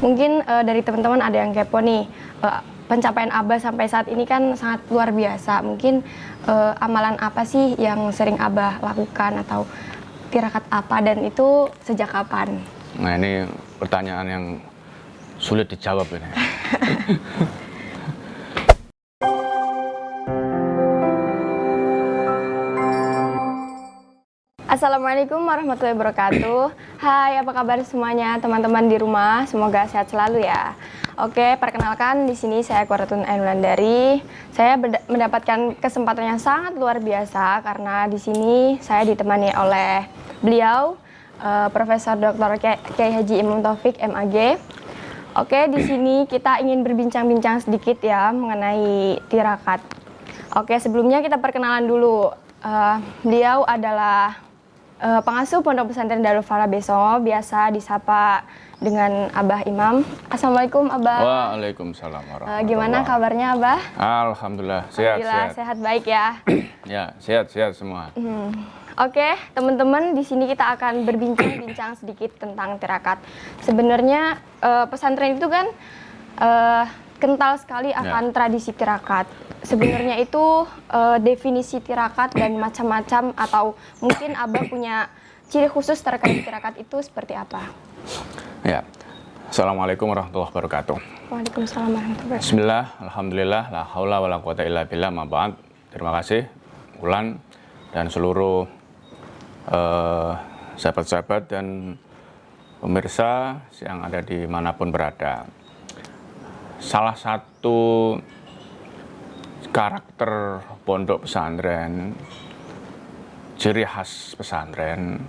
Mungkin dari teman-teman ada yang kepo nih, pencapaian Abah sampai saat ini kan sangat luar biasa. Mungkin amalan apa sih yang sering Abah lakukan atau tirakat apa, dan itu sejak kapan? Nah, ini pertanyaan yang sulit dijawab ini. Assalamualaikum warahmatullahi wabarakatuh. Hai, apa kabar semuanya teman-teman di rumah? Semoga sehat selalu ya. Oke, perkenalkan di sini saya Qurratun Ainulandari. Saya mendapatkan kesempatan yang sangat luar biasa karena di sini saya ditemani oleh beliau, Profesor Dr. Kiai Haji Imam Taufik MAG. Oke, di sini kita ingin berbincang-bincang sedikit ya mengenai tirakat. Oke, sebelumnya kita perkenalan dulu. Beliau adalah pengasuh Pondok Pesantren Darul Falah Besongo, biasa disapa dengan Abah Imam. Assalamualaikum Abah. Waalaikumsalam warahmatullahi wabarakatuh. Gimana kabarnya Abah? Alhamdulillah, sehat. Alhamdulillah, sehat baik ya. Ya, sehat semua. Oke, teman-teman, di sini kita akan berbincang-bincang sedikit tentang tirakat. Sebenarnya pesantren itu kan kental sekali akan tradisi tirakat. Sebenarnya itu definisi tirakat dan macam-macam, atau mungkin Abah punya ciri khusus terkait tirakat itu seperti apa? Ya, Assalamualaikum warahmatullahi wabarakatuh. Waalaikumsalam warahmatullahi wabarakatuh. Bismillah, alhamdulillah, la haula wa la quwata illa billah, ma ba'd. Terima kasih Ulan dan seluruh sahabat-sahabat dan pemirsa yang ada dimanapun berada. Salah satu karakter pondok pesantren, ciri khas pesantren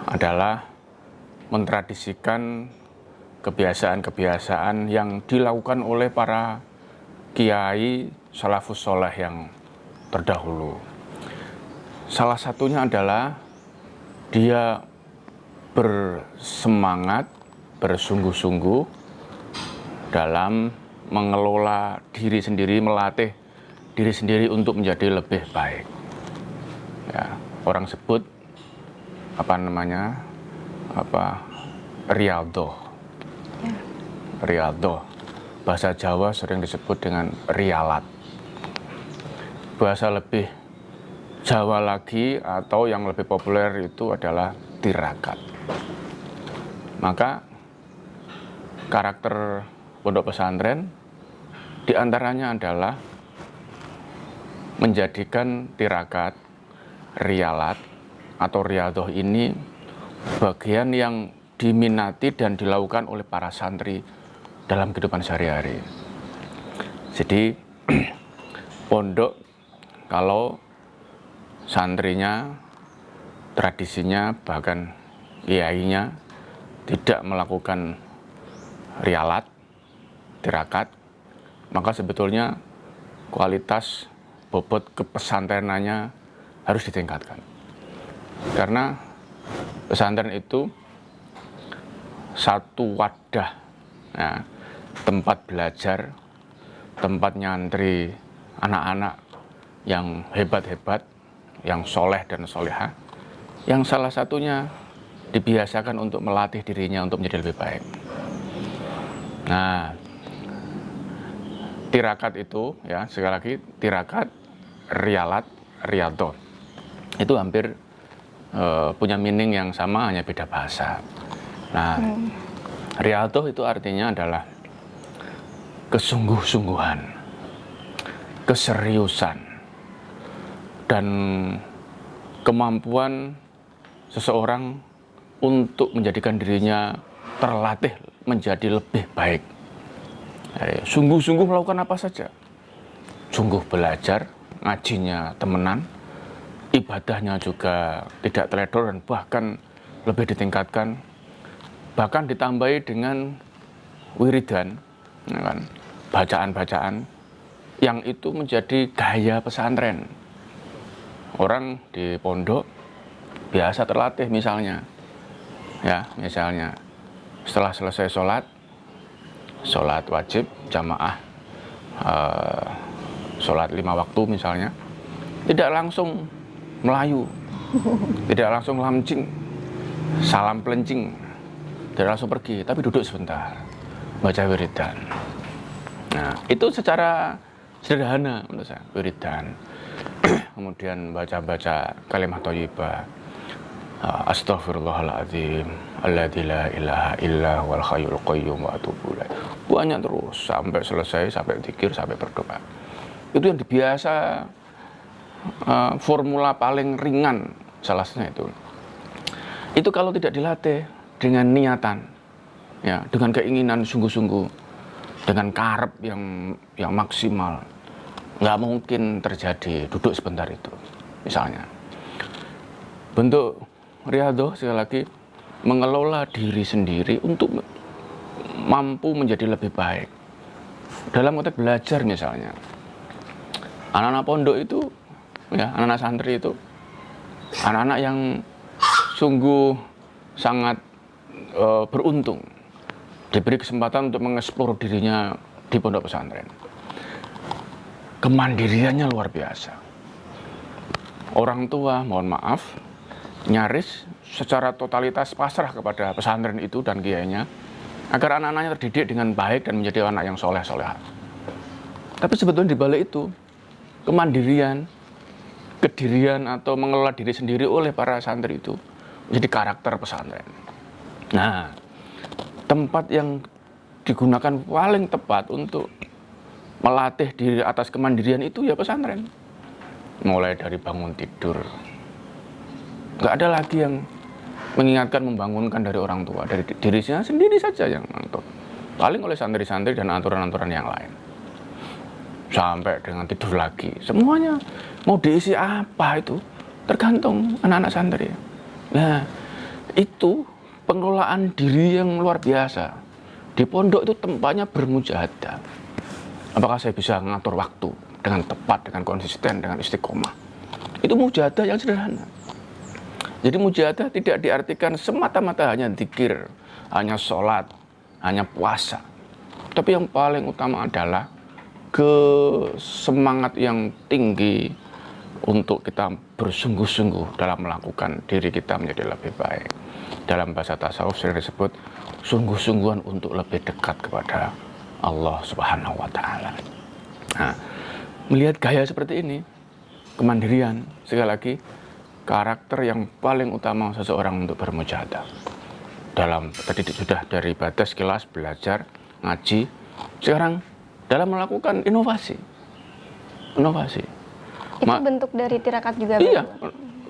adalah mentradisikan kebiasaan-kebiasaan yang dilakukan oleh para kiai salafus soleh yang terdahulu. Salah satunya adalah dia bersemangat, bersungguh-sungguh dalam mengelola diri sendiri, melatih diri sendiri untuk menjadi lebih baik. Ya, orang sebut riyadhah. Riyadhah. Bahasa Jawa sering disebut dengan rialat. Bahasa lebih Jawa lagi atau yang lebih populer itu adalah tirakat. Maka karakter pondok pesantren diantaranya adalah menjadikan tirakat, rialat atau riyadhah ini bagian yang diminati dan dilakukan oleh para santri dalam kehidupan sehari-hari. Jadi pondok kalau santrinya, tradisinya, bahkan kiainya tidak melakukan rialat, tirakat, maka sebetulnya kualitas bobot kepesantrenannya harus ditingkatkan. Karena pesantren itu satu wadah, ya, tempat belajar, tempat nyantri anak-anak yang hebat-hebat, yang soleh dan solehah, yang salah satunya dibiasakan untuk melatih dirinya untuk menjadi lebih baik. Nah, tirakat itu, ya, sekali lagi, tirakat, rialat, riyadhah itu hampir punya meaning yang sama, hanya beda bahasa. Nah, riyadhah itu artinya adalah kesungguh-sungguhan, keseriusan, dan kemampuan seseorang untuk menjadikan dirinya terlatih menjadi lebih baik. Sungguh-sungguh melakukan apa saja. Sungguh belajar, ngajinya temenan, ibadahnya juga tidak teledor dan bahkan lebih ditingkatkan. Bahkan ditambahi dengan wiridan, ya kan, bacaan-bacaan yang itu menjadi gaya pesantren. Orang di pondok biasa terlatih misalnya setelah selesai sholat wajib jamaah, sholat 5 waktu misalnya, tidak langsung melayu, tidak langsung lamcing, salam pelencing, tidak langsung pergi, tapi duduk sebentar, baca wiridan. Nah, itu secara sederhana menurut saya, wiridan. Kemudian baca-baca kalimat thayyibah. Astaghfirullahaladzim, alladzi la ilaha illa huwal hayyul qayyum wa atubu ilaih. Banyak terus sampai selesai, sampai zikir, sampai berdoa. Itu yang biasa, formula paling ringan salah satunya itu. Itu kalau tidak dilatih dengan niatan, ya, dengan keinginan sungguh-sungguh, dengan karep yang maksimal, nggak mungkin terjadi duduk sebentar itu. Misalnya, bentuk riyadhah sekali lagi mengelola diri sendiri untuk mampu menjadi lebih baik. Dalam konteks belajar misalnya, anak-anak pondok itu, ya, anak-anak santri itu, anak-anak yang sungguh sangat beruntung diberi kesempatan untuk mengeksplor dirinya di pondok pesantren. Kemandiriannya luar biasa. Orang tua, mohon maaf, nyaris secara totalitas pasrah kepada pesantren itu dan kiainya agar anak-anaknya terdidik dengan baik dan menjadi anak yang soleh-solehah. Tapi sebetulnya di balik itu, kemandirian, kedirian atau mengelola diri sendiri oleh para santri itu menjadi karakter pesantren. Nah, tempat yang digunakan paling tepat untuk melatih diri atas kemandirian itu ya pesantren. Mulai dari bangun tidur, nggak ada lagi yang mengingatkan, membangunkan dari orang tua, dari dirinya sendiri saja yang mengatur. Paling oleh santri-santri dan aturan-aturan yang lain. Sampai dengan tidur lagi, semuanya mau diisi apa itu tergantung anak-anak santri. Nah, itu pengelolaan diri yang luar biasa. Di pondok itu tempatnya bermujahadah. Apakah saya bisa mengatur waktu dengan tepat, dengan konsisten, dengan istiqomah? Itu mujahadah yang sederhana. Jadi mujahadah tidak diartikan semata-mata hanya zikir, hanya sholat, hanya puasa. Tapi yang paling utama adalah semangat yang tinggi untuk kita bersungguh-sungguh dalam melakukan diri kita menjadi lebih baik. Dalam bahasa tasawuf sering disebut sungguh-sungguhan untuk lebih dekat kepada Allah Subhanahu wa Ta'ala. Nah, melihat gaya seperti ini, kemandirian, sekali lagi, karakter yang paling utama seseorang untuk bermujahadah. Tadi sudah dari batas kelas belajar, ngaji, sekarang dalam melakukan inovasi. Itu bentuk dari tirakat juga. Iya.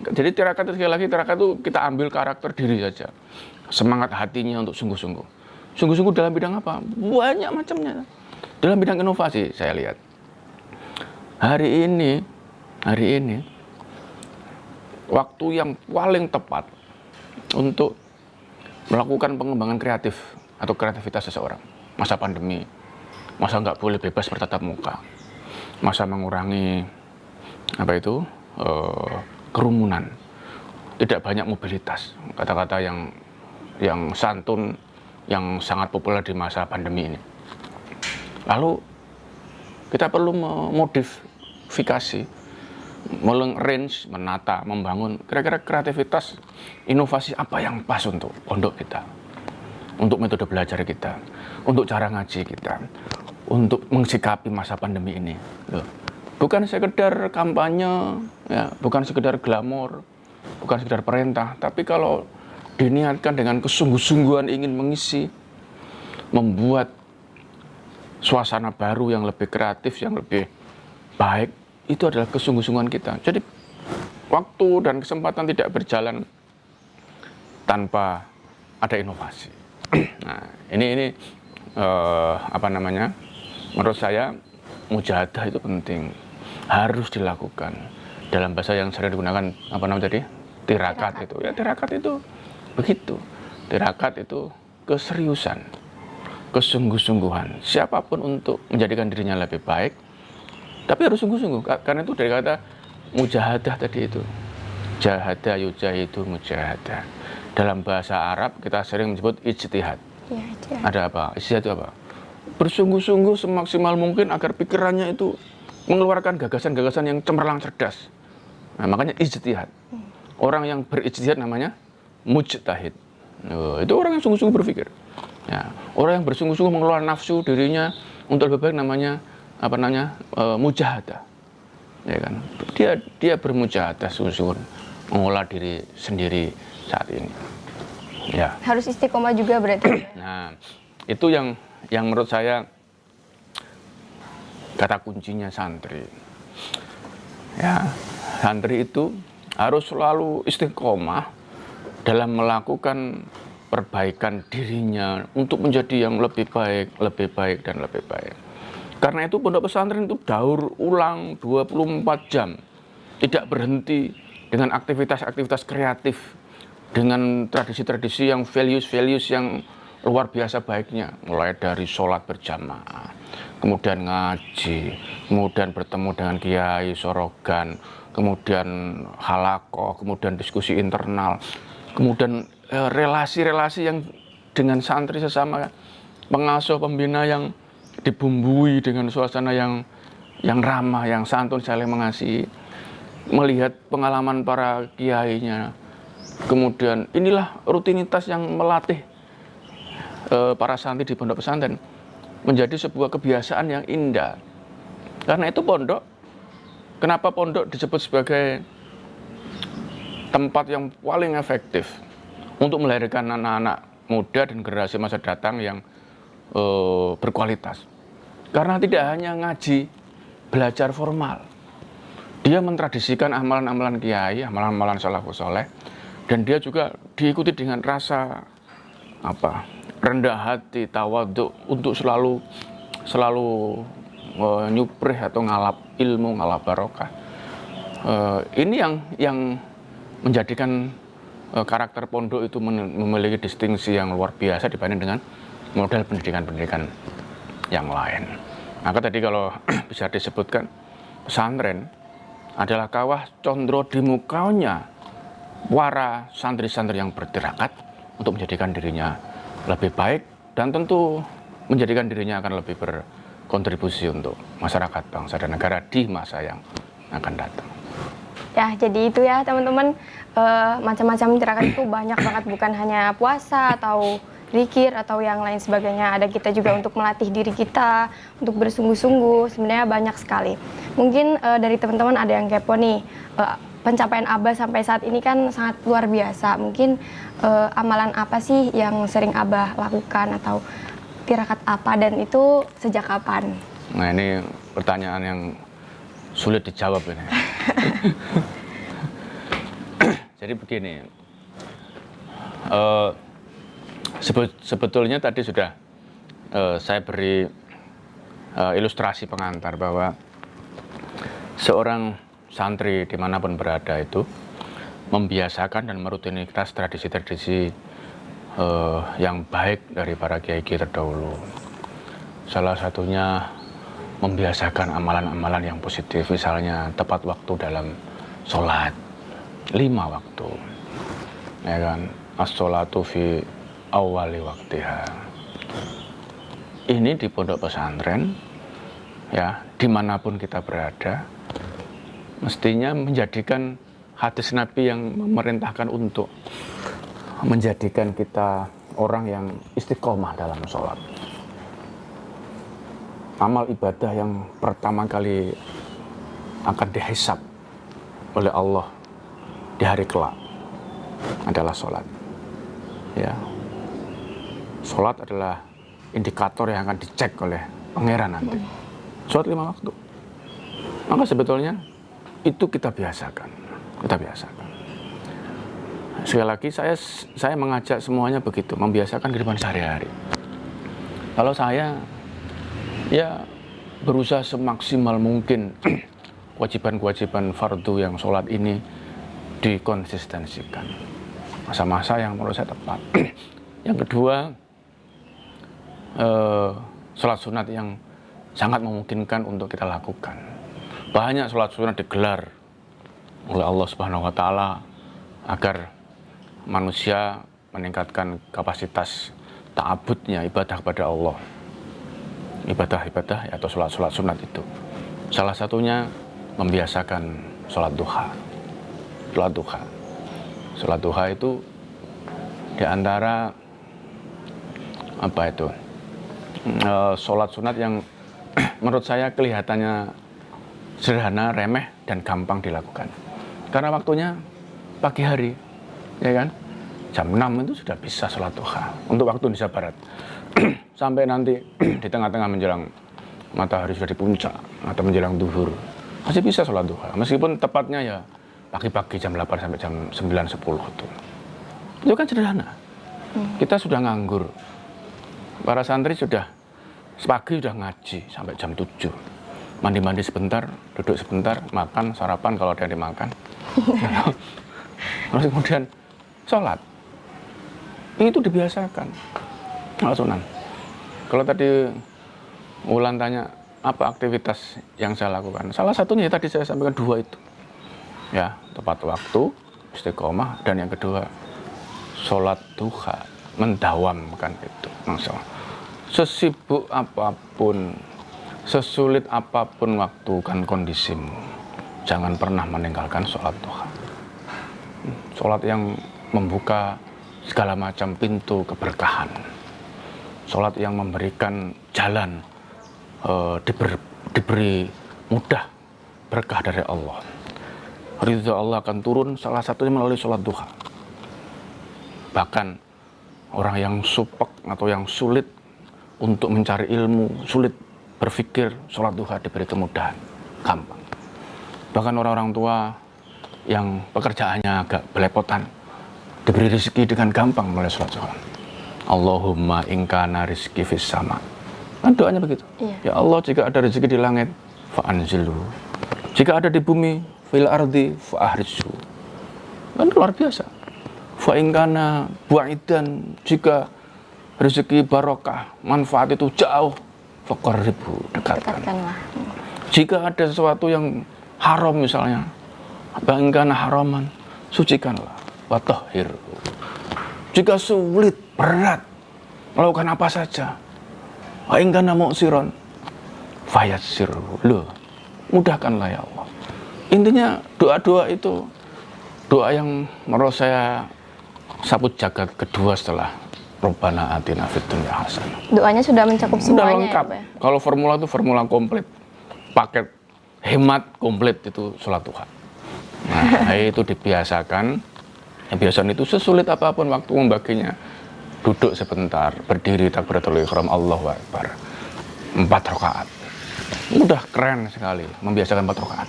Jadi tirakat itu sekali lagi, tirakat itu kita ambil karakter diri saja. Semangat hatinya untuk sungguh-sungguh. Sungguh-sungguh dalam bidang apa? Banyak macamnya. Dalam bidang inovasi saya lihat. Hari ini waktu yang paling tepat untuk melakukan pengembangan kreatif atau kreativitas seseorang. Masa pandemi, masa nggak boleh bebas bertatap muka, masa mengurangi kerumunan, tidak banyak mobilitas, kata-kata yang santun yang sangat populer di masa pandemi ini. Lalu kita perlu memodifikasi, range, menata, membangun kira-kira kreativitas, inovasi apa yang pas untuk pondok kita, untuk metode belajar kita, untuk cara ngaji kita, untuk mensikapi masa pandemi ini. Bukan sekedar kampanye, ya, bukan sekedar glamor, bukan sekedar perintah, tapi kalau diniatkan dengan kesungguh-sungguhan ingin mengisi, membuat suasana baru yang lebih kreatif, yang lebih baik, itu adalah kesungguh-sungguhan kita. Jadi waktu dan kesempatan tidak berjalan tanpa ada inovasi. Nah, ini menurut saya mujahadah itu penting, harus dilakukan. Dalam bahasa yang sering digunakan tirakat itu. Ya, tirakat itu begitu. Tirakat itu keseriusan, kesungguh-sungguhan siapapun untuk menjadikan dirinya lebih baik, tapi harus sungguh-sungguh. Karena itu dari kata mujahadah tadi itu, jahada yujahidu mujahadah. Dalam bahasa Arab kita sering menyebut ijtihad. Ya. Ada apa? Ijtihad itu apa? Bersungguh-sungguh semaksimal mungkin agar pikirannya itu mengeluarkan gagasan-gagasan yang cemerlang, cerdas. Nah, makanya ijtihad. Orang yang berijtihad namanya mujtahid. Itu orang yang sungguh-sungguh berpikir. Ya, orang yang bersungguh-sungguh mengelola nafsu dirinya untuk lebih baik namanya mujahadah. Ya kan? Dia bermujahadah sungguh-sungguh mengolah diri sendiri saat ini. Ya. Harus istiqomah juga berarti. Nah, itu yang menurut saya kata kuncinya santri. Ya, santri itu harus selalu istiqomah dalam melakukan perbaikan dirinya untuk menjadi yang lebih baik, dan lebih baik. Karena itu pondok pesantren itu daur ulang 24 jam. Tidak berhenti dengan aktivitas-aktivitas kreatif, dengan tradisi-tradisi yang values yang luar biasa baiknya, mulai dari sholat berjamaah, kemudian ngaji, kemudian bertemu dengan kiai sorogan, kemudian halakoh, kemudian diskusi internal, kemudian relasi-relasi yang dengan santri sesama pengasuh pembina yang dibumbui dengan suasana yang ramah, yang santun, saling mengasihi, melihat pengalaman para kiainya. Kemudian inilah rutinitas yang melatih para santri di pondok pesantren menjadi sebuah kebiasaan yang indah. Karena itu pondok, kenapa pondok disebut sebagai tempat yang paling efektif untuk melahirkan anak-anak muda dan generasi masa datang yang berkualitas. Karena tidak hanya ngaji, belajar formal, dia mentradisikan amalan-amalan kiai, amalan-amalan salafus saleh, dan dia juga diikuti dengan rasa rendah hati, tawadhu untuk selalu nyuprih atau ngalap ilmu, ngalap barokah. Ini yang menjadikan karakter pondok itu memiliki distingsi yang luar biasa dibanding dengan model pendidikan-pendidikan yang lain. Maka tadi kalau bisa disebutkan, pesantren adalah kawah condro di mukanya para santri-santri yang bertirakat untuk menjadikan dirinya lebih baik dan tentu menjadikan dirinya akan lebih berkontribusi untuk masyarakat, bangsa, dan negara di masa yang akan datang. Ya, jadi itu ya teman-teman, macam-macam tirakat itu banyak banget, bukan hanya puasa atau zikir atau yang lain sebagainya. Ada kita juga untuk melatih diri kita, untuk bersungguh-sungguh, sebenarnya banyak sekali. Mungkin dari teman-teman ada yang kepo nih, pencapaian Abah sampai saat ini kan sangat luar biasa. Mungkin amalan apa sih yang sering Abah lakukan atau tirakat apa, dan itu sejak kapan? Nah, ini pertanyaan yang sulit dijawab ini. Jadi begini, sebetulnya tadi sudah saya beri ilustrasi pengantar bahwa seorang santri dimanapun berada itu membiasakan dan merutinitas tradisi-tradisi yang baik dari para kiai-kiai terdahulu. Salah satunya membiasakan amalan-amalan yang positif, misalnya tepat waktu dalam sholat, 5 waktu, ya kan, as-sholatu fi awali waktiha. Ini di pondok pesantren, ya, dimanapun kita berada, mestinya menjadikan hadis Nabi yang memerintahkan untuk menjadikan kita orang yang istiqomah dalam sholat. Amal ibadah yang pertama kali akan dihisab oleh Allah di hari kelak adalah sholat. Ya, sholat adalah indikator yang akan dicek oleh pangeran nanti. Sholat 5 waktu. Maka sebetulnya itu kita biasakan. Sekali lagi saya mengajak semuanya begitu, membiasakan kehidupan sehari-hari. Kalau saya ya berusaha semaksimal mungkin kewajiban-kewajiban fardu yang sholat ini dikonsistensikan. Masa-masa yang menurut saya tepat. Yang kedua, sholat sunat yang sangat memungkinkan untuk kita lakukan. Banyak sholat sunat digelar oleh Allah Subhanahu wa Ta'ala agar manusia meningkatkan kapasitas ta'abudnya, ibadah kepada Allah. Ibadah atau sholat sunat itu. Salah satunya membiasakan sholat duha. Sholat duha itu di antara apa itu sholat sunat yang menurut saya kelihatannya sederhana, remeh, dan gampang dilakukan. Karena waktunya pagi hari, ya kan? Jam 6 itu sudah bisa sholat duha untuk waktu Indonesia Barat. Sampai nanti di tengah-tengah menjelang matahari sudah di puncak atau menjelang duhur, masih bisa sholat duha. Meskipun tepatnya ya pagi-pagi jam 8 sampai jam 9-10 itu. Itu kan sederhana. Kita sudah nganggur. Para santri sudah pagi sudah ngaji sampai jam 7. Mandi-mandi sebentar, duduk sebentar, makan, sarapan kalau ada yang dimakan. Terus kemudian sholat. Itu dibiasakan. Sunan. Kalau tadi Wulan tanya apa aktivitas yang saya lakukan, salah satunya tadi saya sampaikan 2 itu. Ya, tepat waktu, istiqomah, dan yang kedua sholat duha, mendawamkan itu. Masya Allah. Sesibuk apapun, sesulit apapun waktu kan kondisimu, jangan pernah meninggalkan sholat duha. Sholat yang membuka segala macam pintu keberkahan. Sholat yang memberikan jalan, diberi mudah berkah dari Allah. Ridha Allah akan turun salah satunya melalui sholat duha. Bahkan orang yang supek atau yang sulit untuk mencari ilmu, sulit berpikir, sholat duha diberi kemudahan, gampang. Bahkan orang-orang tua yang pekerjaannya agak belepotan, diberi rezeki dengan gampang melalui sholat duha. Allahumma ingkana rizki fis sama. Kan doanya begitu. Iya. Ya Allah, jika ada rezeki di langit, fa'anzilu. Jika ada di bumi, fil ardi fa'ahrizu. Kan luar biasa. Fa'ingkana bu'idan, jika rezeki barokah, manfaat itu jauh, faqarribu, dekatkanlah. Jika ada sesuatu yang haram misalnya, fa'ingkana haraman, sucikanlah, watahhir. Jika sulit, berat, melakukan apa saja, fa'ingkana mu'siron, fayassir, mudahkanlah ya Allah. Intinya doa-doa itu doa yang menurut saya sapu jagat kedua setelah Rabbana atina fid dunya hasanah. Doanya sudah mencakup semuanya. Sudah lengkap. Ya, kalau formula itu formula komplit, paket hemat komplit itu sholat duha. Nah, itu dibiasakan. Kebiasaan itu sesulit apapun waktu membaginya. Duduk sebentar, berdiri takbiratul ihram, Allahu Akbar. 4 rakaat. Udah keren sekali membiasakan 4 rakaat.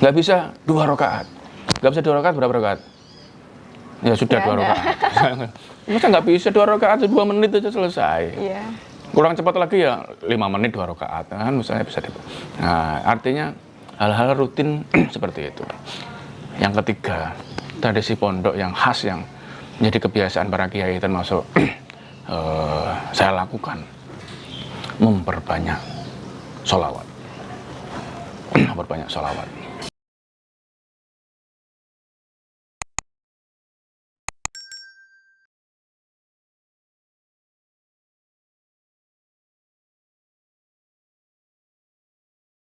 Nggak bisa 2 rakaat. Nggak bisa 2 rakaat, berapa rakaat? Ya sudah 2 rakaat. Masa nggak bisa 2 rakaat, 2 menit aja selesai. Iya. Kurang cepat lagi ya 5 menit 2 rakaat. Kan misalnya bisa. Nah, artinya hal-hal rutin seperti itu. Yang ketiga, tradisi pondok yang khas yang menjadi kebiasaan para kiai termasuk saya lakukan, memperbanyak sholawat. Memperbanyak sholawat.